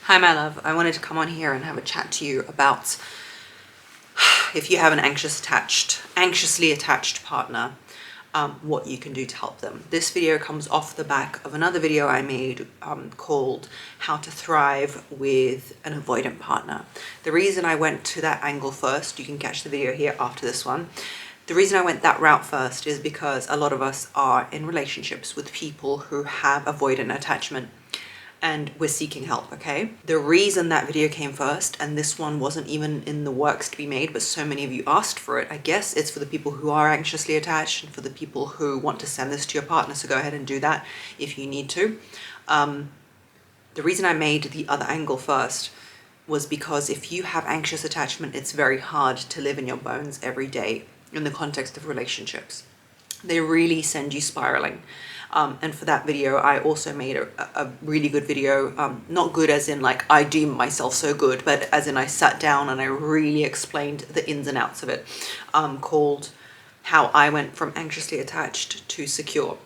Hi my love, I wanted to come on here and have a chat to you about if you have an anxiously attached partner, what you can do to help them. This video comes off the back of another video I made called How to Thrive with an Avoidant Partner. The reason I went to that angle first, you can catch the video here after this one. The reason I went that route first is because a lot of us are in relationships with people who have avoidant attachment, and we're seeking help, okay? The reason that video came first, and this one wasn't even in the works to be made, but so many of you asked for it, I guess it's for the people who are anxiously attached and for the people who want to send this to your partner, so go ahead and do that if you need to. The reason I made the other angle first was because if you have anxious attachment, it's very hard to live in your bones every day in the context of relationships. They really send you spiraling. And for that video, I also made a really good video, not good as in like I deem myself so good, but as in I sat down and I really explained the ins and outs of it, called How I Went from Anxiously Attached to Secure.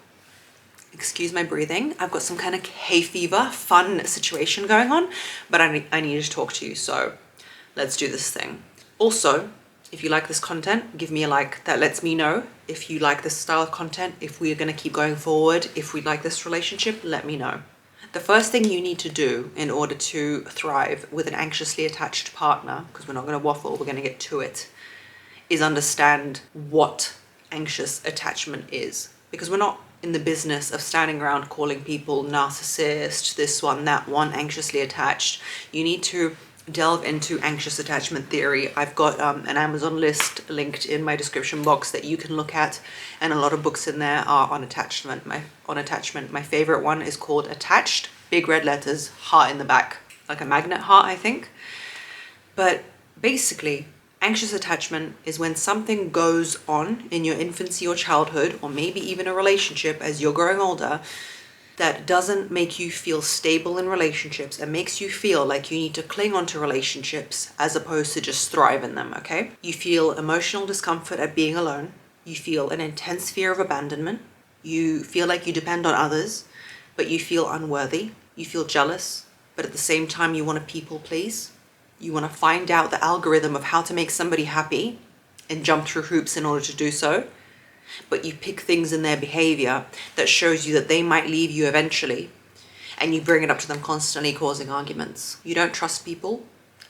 Excuse my breathing, I've got some kind of hay fever, fun situation going on, but I need to talk to you, so let's do this thing. Also, if you like this content, give me a like. That lets me know if you like this style of content, if we're going to keep going forward, if we like this relationship, let me know. The first thing you need to do in order to thrive with an anxiously attached partner, because we're not going to waffle, we're going to get to it, is understand what anxious attachment is. Because we're not in the business of standing around calling people narcissist, this one, that one, anxiously attached. You need to delve into anxious attachment theory. I've got an Amazon list linked in my description box that you can look at, and a lot of books in there are on attachment. My favorite one is called Attached, big red letters, heart in the back, like a magnet heart, I think. But basically, anxious attachment is when something goes on in your infancy or childhood, or maybe even a relationship as you're growing older, that doesn't make you feel stable in relationships and makes you feel like you need to cling on to relationships as opposed to just thrive in them, okay? You feel emotional discomfort at being alone. You feel an intense fear of abandonment. You feel like you depend on others, but you feel unworthy. You feel jealous, but at the same time you want to people please. You want to find out the algorithm of how to make somebody happy and jump through hoops in order to do so. But you pick things in their behavior that shows you that they might leave you eventually, and you bring it up to them constantly, causing arguments. You don't trust people,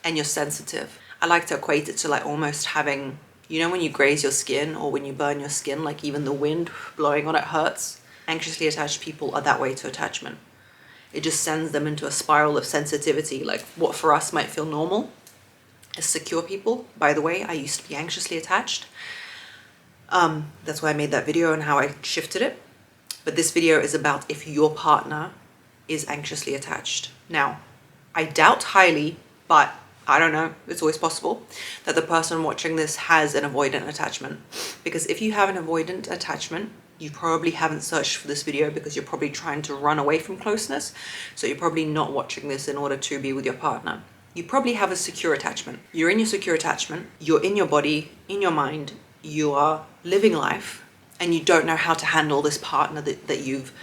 and you're sensitive. I like to equate it to like almost having, you know, when you graze your skin or when you burn your skin, like even the wind blowing on it hurts. Anxiously attached people are that way to attachment. It just sends them into a spiral of sensitivity, like what for us might feel normal as secure people. By the way, I used to be anxiously attached. That's why I made that video and how I shifted it. But this video is about if your partner is anxiously attached. Now, I doubt highly, but I don't know, it's always possible, that the person watching this has an avoidant attachment. Because if you have an avoidant attachment, you probably haven't searched for this video because you're probably trying to run away from closeness. So you're probably not watching this in order to be with your partner. You probably have a secure attachment. You're in your secure attachment, you're in your body, in your mind, you are living life, and you don't know how to handle this partner that you've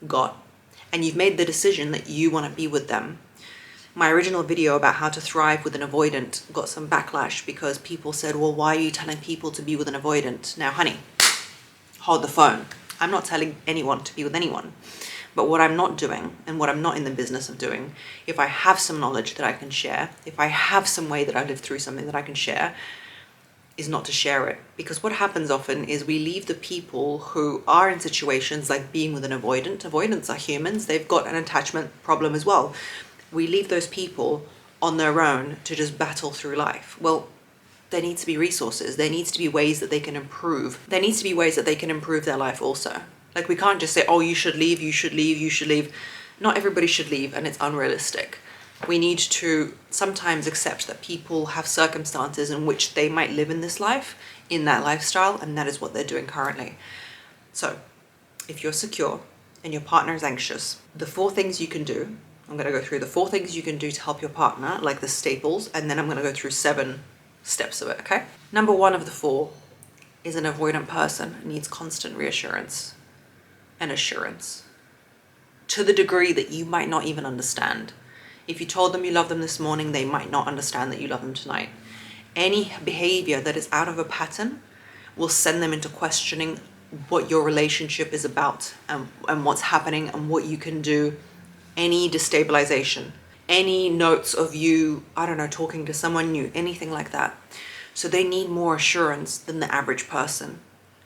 got, and you've made the decision that you want to be with them. My original video about how to thrive with an avoidant got some backlash because people said, well, why are you telling people to be with an avoidant? Now, honey, hold the phone. I'm not telling anyone to be with anyone. But what I'm not doing, and what I'm not in the business of doing, if I have some knowledge that I can share, if I have some way that I lived through something that I can share, is not to share it. Because what happens often is we leave the people who are in situations like being with an avoidant. Avoidants are humans. They've got an attachment problem as well. We leave those people on their own to just battle through life. Well, there needs to be resources. There needs to be ways that they can improve. There needs to be ways that they can improve their life also. Like we can't just say, oh, you should leave, you should leave, you should leave. Not everybody should leave, and it's unrealistic. We need to sometimes accept that people have circumstances in which they might live in this life, in that lifestyle, and that is what they're doing currently. So if you're secure and your partner is anxious, the 4 things you can do, I'm going to go through the 4 things you can do to help your partner, like the staples, and then I'm going to go through 7 steps of it, okay? Number 1 of the 4 is an avoidant person needs constant reassurance and assurance to the degree that you might not even understand. If you told them you love them this morning, they might not understand that you love them tonight. Any behavior that is out of a pattern will send them into questioning what your relationship is about, and what's happening and what you can do. Any destabilization, any notes of you, I don't know, talking to someone new, anything like that. So they need more assurance than the average person.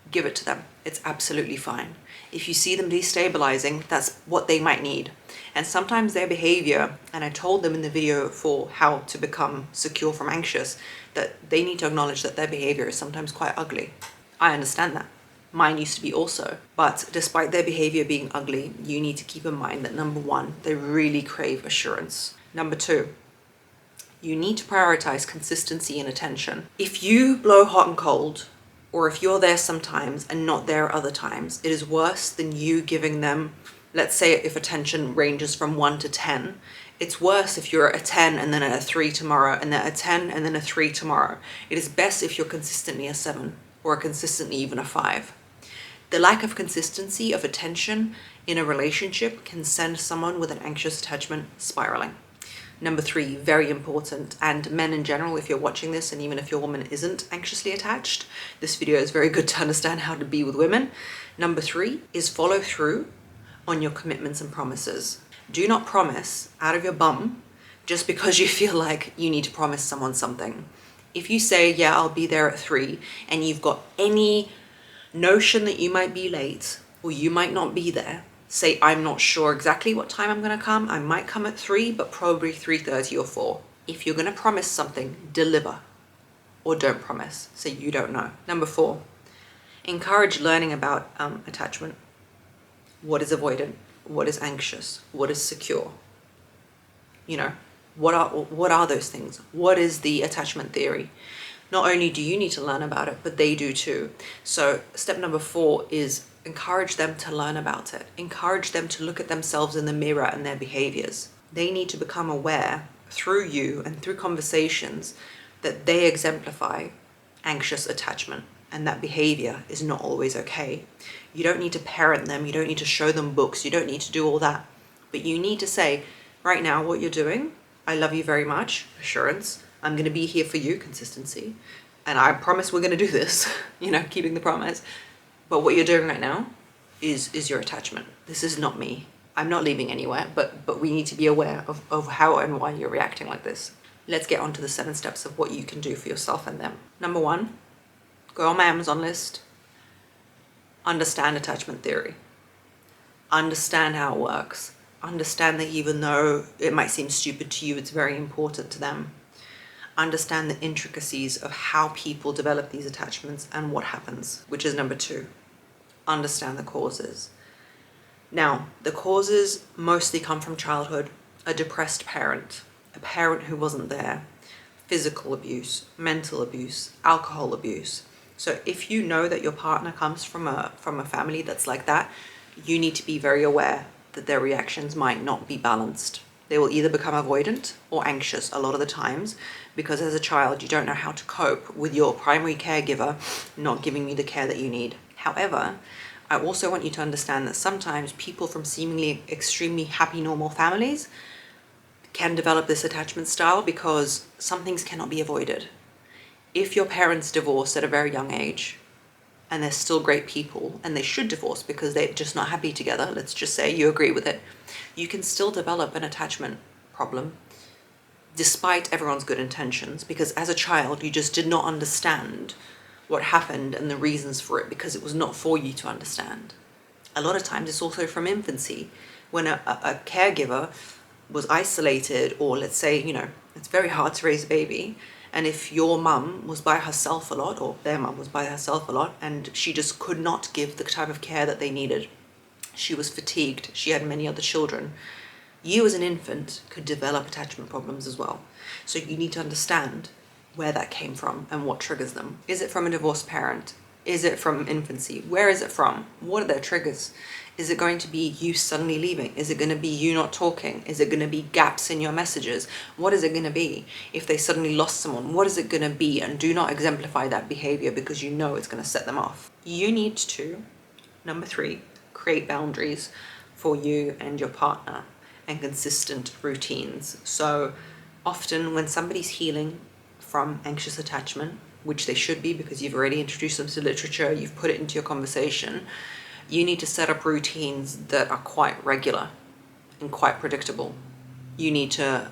Give it to them. It's absolutely fine. If you see them destabilizing, that's what they might need. And sometimes their behavior, and I told them in the video for how to become secure from anxious, that they need to acknowledge that their behavior is sometimes quite ugly. I understand that. Mine used to be also. But despite their behavior being ugly, you need to keep in mind that number one, they really crave assurance. Number two, you need to prioritize consistency and attention. If you blow hot and cold, or if you're there sometimes and not there other times, it is worse than you giving them, let's say if attention ranges from 1 to 10, it's worse if you're at a 10 and then at a 3 tomorrow, and then a 10 and then a 3 tomorrow. It is best if you're consistently a 7 or consistently even a 5. The lack of consistency of attention in a relationship can send someone with an anxious attachment spiraling. Number three, very important, and men in general, if you're watching this, and even if your woman isn't anxiously attached, this video is very good to understand how to be with women. Number three is follow through on your commitments and promises. Do not promise out of your bum just because you feel like you need to promise someone something. If you say, yeah, I'll be there at 3, and you've got any notion that you might be late or you might not be there, say, I'm not sure exactly what time I'm going to come. I might come at 3, but probably 3:30 or 4. If you're going to promise something, deliver, or don't promise. Say you don't know. Number 4, encourage learning about attachment. What is avoidant? What is anxious? What is secure? You know, what are those things? What is the attachment theory? Not only do you need to learn about it, but they do too. So step number 4 is encourage them to learn about it. Encourage them to look at themselves in the mirror and their behaviors. They need to become aware through you and through conversations that they exemplify anxious attachment, and that behavior is not always okay. You don't need to parent them. You don't need to show them books. You don't need to do all that. But you need to say, right now, what you're doing, I love you very much, assurance. I'm going to be here for you, consistency. And I promise we're going to do this, you know, keeping the promise. But what you're doing right now is your attachment. This is not me. I'm not leaving anywhere, but we need to be aware of how and why you're reacting like this. Let's get on to the 7 steps of what you can do for yourself and them. Number 1, go on my Amazon list. Understand attachment theory. Understand how it works. Understand that even though it might seem stupid to you, it's very important to them. Understand the intricacies of how people develop these attachments and what happens, which is number 2. Understand the causes. Now, the causes mostly come from childhood, a depressed parent, a parent who wasn't there, physical abuse, mental abuse, alcohol abuse. So if you know that your partner comes from a family that's like that, you need to be very aware that their reactions might not be balanced. They will either become avoidant or anxious a lot of the times, because as a child, you don't know how to cope with your primary caregiver not giving you the care that you need. However, I also want you to understand that sometimes people from seemingly extremely happy, normal families can develop this attachment style because some things cannot be avoided. If your parents divorce at a very young age, and they're still great people, and they should divorce because they're just not happy together, let's just say you agree with it, you can still develop an attachment problem despite everyone's good intentions, because as a child you just did not understand what happened and the reasons for it, because it was not for you to understand. A lot of times it's also from infancy, when a caregiver was isolated, or let's say, you know, it's very hard to raise a baby, and if your mum was by herself a lot, or their mum was by herself a lot, and she just could not give the type of care that they needed, she was fatigued, she had many other children, you as an infant could develop attachment problems as well. So you need to understand where that came from and what triggers them. Is it from a divorced parent? Is it from infancy? Where is it from? What are their triggers? Is it going to be you suddenly leaving? Is it going to be you not talking? Is it going to be gaps in your messages? What is it going to be if they suddenly lost someone? What is it going to be? And do not exemplify that behavior, because you know it's going to set them off. You need to, number 3, create boundaries for you and your partner. and consistent routines. So often when somebody's healing from anxious attachment, which they should be because you've already introduced them to literature, you've put it into your conversation, you need to set up routines that are quite regular and quite predictable. You need to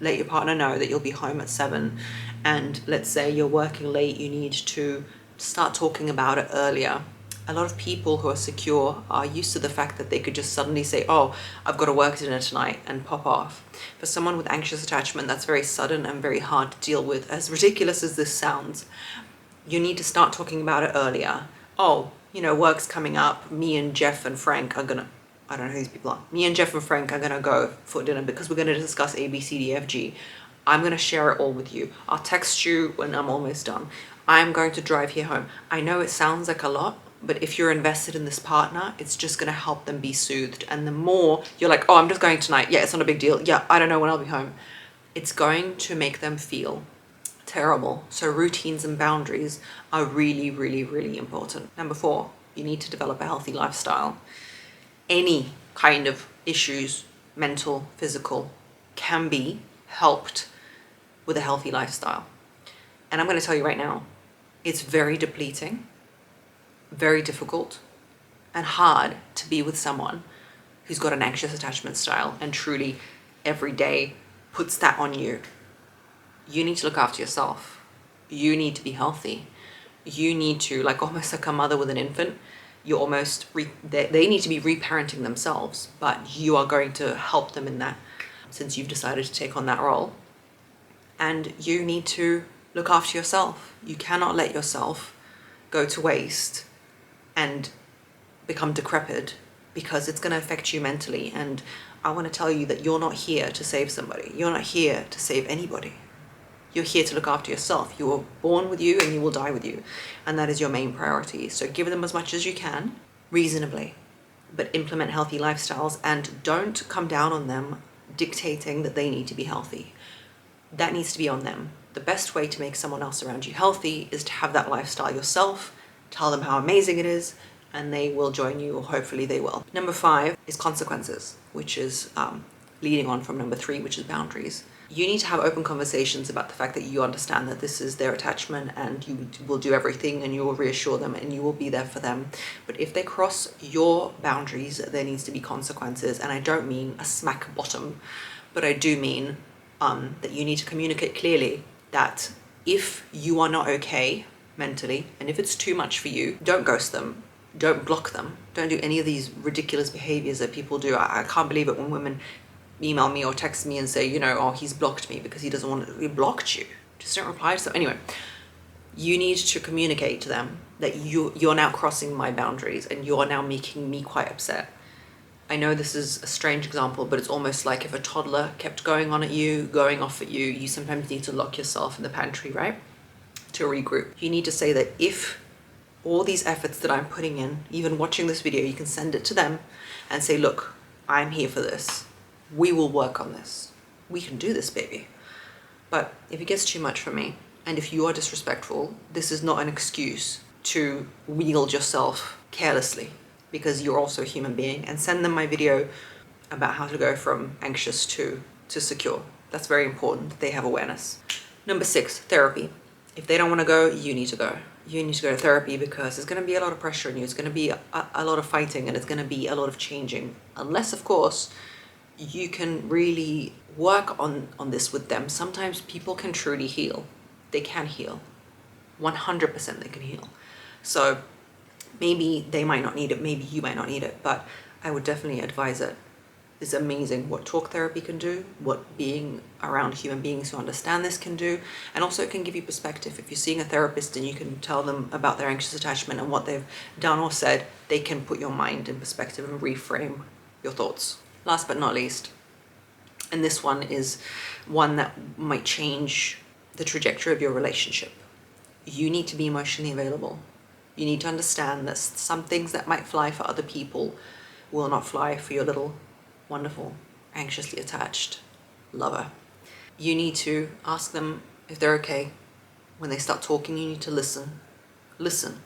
let your partner know that you'll be home at 7, and let's say you're working late, you need to start talking about it earlier. A lot of people who are secure are used to the fact that they could just suddenly say, oh, I've got a work dinner tonight, and pop off. For someone with anxious attachment, that's very sudden and very hard to deal with. As ridiculous as this sounds, you need to start talking about it earlier. Oh, work's coming up. Me and Jeff and Frank are gonna, I don't know who these people are. Me and Jeff and Frank are gonna go for dinner because we're gonna discuss A, B, C, D, F, G. I'm gonna share it all with you. I'll text you when I'm almost done. I'm going to drive here home. I know it sounds like a lot, but if you're invested in this partner, it's just gonna help them be soothed. And the more you're like, oh, I'm just going tonight. Yeah, it's not a big deal. Yeah, I don't know when I'll be home. It's going to make them feel terrible. So routines and boundaries are really, really, really important. Number 4, you need to develop a healthy lifestyle. Any kind of issues, mental, physical, can be helped with a healthy lifestyle. And I'm going to tell you right now, it's very depleting, very difficult, and hard to be with someone who's got an anxious attachment style and truly every day puts that on you. You need to look after yourself. You need to be healthy. You need to, like almost like a mother with an infant, you're almost, they need to be reparenting themselves, but you are going to help them in that since you've decided to take on that role. And you need to look after yourself. You cannot let yourself go to waste and become decrepit, because it's going to affect you mentally. And I want to tell you that you're not here to save somebody. You're not here to save anybody. You're here to look after yourself. You were born with you and you will die with you. And that is your main priority. So give them as much as you can, reasonably, but implement healthy lifestyles and don't come down on them dictating that they need to be healthy. That needs to be on them. The best way to make someone else around you healthy is to have that lifestyle yourself, tell them how amazing it is, and they will join you, or hopefully they will. Number 5 is consequences, which is leading on from number 3, which is boundaries. You need to have open conversations about the fact that you understand that this is their attachment and you will do everything and you will reassure them and you will be there for them. But if they cross your boundaries, there needs to be consequences. And I don't mean a smack bottom, but I do mean that you need to communicate clearly that if you are not okay mentally and if it's too much for you, don't ghost them. Don't block them. Don't do any of these ridiculous behaviors that people do. I can't believe it when women email me or text me and say, oh, he's blocked me because he doesn't want to. He blocked you. Just don't reply to them. Anyway, you need to communicate to them that you're now crossing my boundaries and you're now making me quite upset. I know this is a strange example, but it's almost like if a toddler kept going on at you, going off at you, you sometimes need to lock yourself in the pantry, right? To regroup. You need to say that if all these efforts that I'm putting in, even watching this video, you can send it to them and say, look, I'm here for this. We will work on this. We can do this, baby. But if it gets too much for me, and if you are disrespectful, this is not an excuse to wield yourself carelessly, because you're also a human being. And send them my video about how to go from anxious to secure. That's very important that they have awareness. Number 6, therapy. If they don't want to go, you need to go. You need to go to therapy because there's going to be a lot of pressure on you. It's going to be a lot of fighting and it's going to be a lot of changing. Unless, of course, you can really work on this with them. Sometimes people can truly heal. They can heal. 100% they can heal. So maybe they might not need it. Maybe you might not need it. But I would definitely advise it. It's amazing what talk therapy can do, what being around human beings who understand this can do. And also it can give you perspective. If you're seeing a therapist and you can tell them about their anxious attachment and what they've done or said, they can put your mind in perspective and reframe your thoughts. Last but not least, and this one is one that might change the trajectory of your relationship. You need to be emotionally available. You need to understand that some things that might fly for other people will not fly for your little, wonderful, anxiously attached lover. You need to ask them if they're okay. When they start talking, you need to listen. Listen,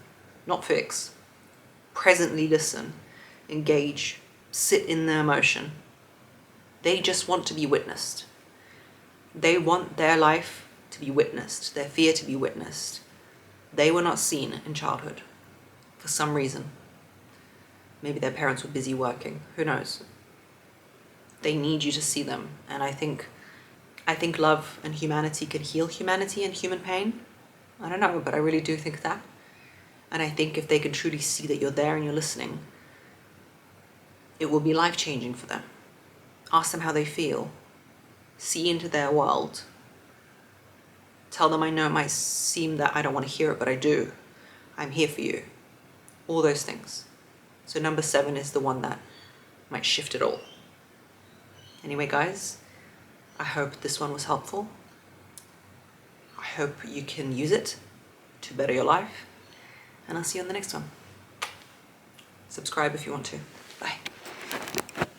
not fix. Presently listen, engage, sit in the emotion. They just want to be witnessed. They want their life to be witnessed, their fear to be witnessed. They were not seen in childhood for some reason. Maybe their parents were busy working, who knows? They need you to see them. And I think love and humanity can heal humanity and human pain. I don't know, but I really do think that. And I think if they can truly see that you're there and you're listening, it will be life-changing for them. Ask them how they feel. See into their world. Tell them, I know it might seem that I don't want to hear it, but I do. I'm here for you. All those things. So number 7 is the one that might shift it all. Anyway, guys, I hope this one was helpful. I hope you can use it to better your life. And I'll see you on the next one. Subscribe if you want to. Bye.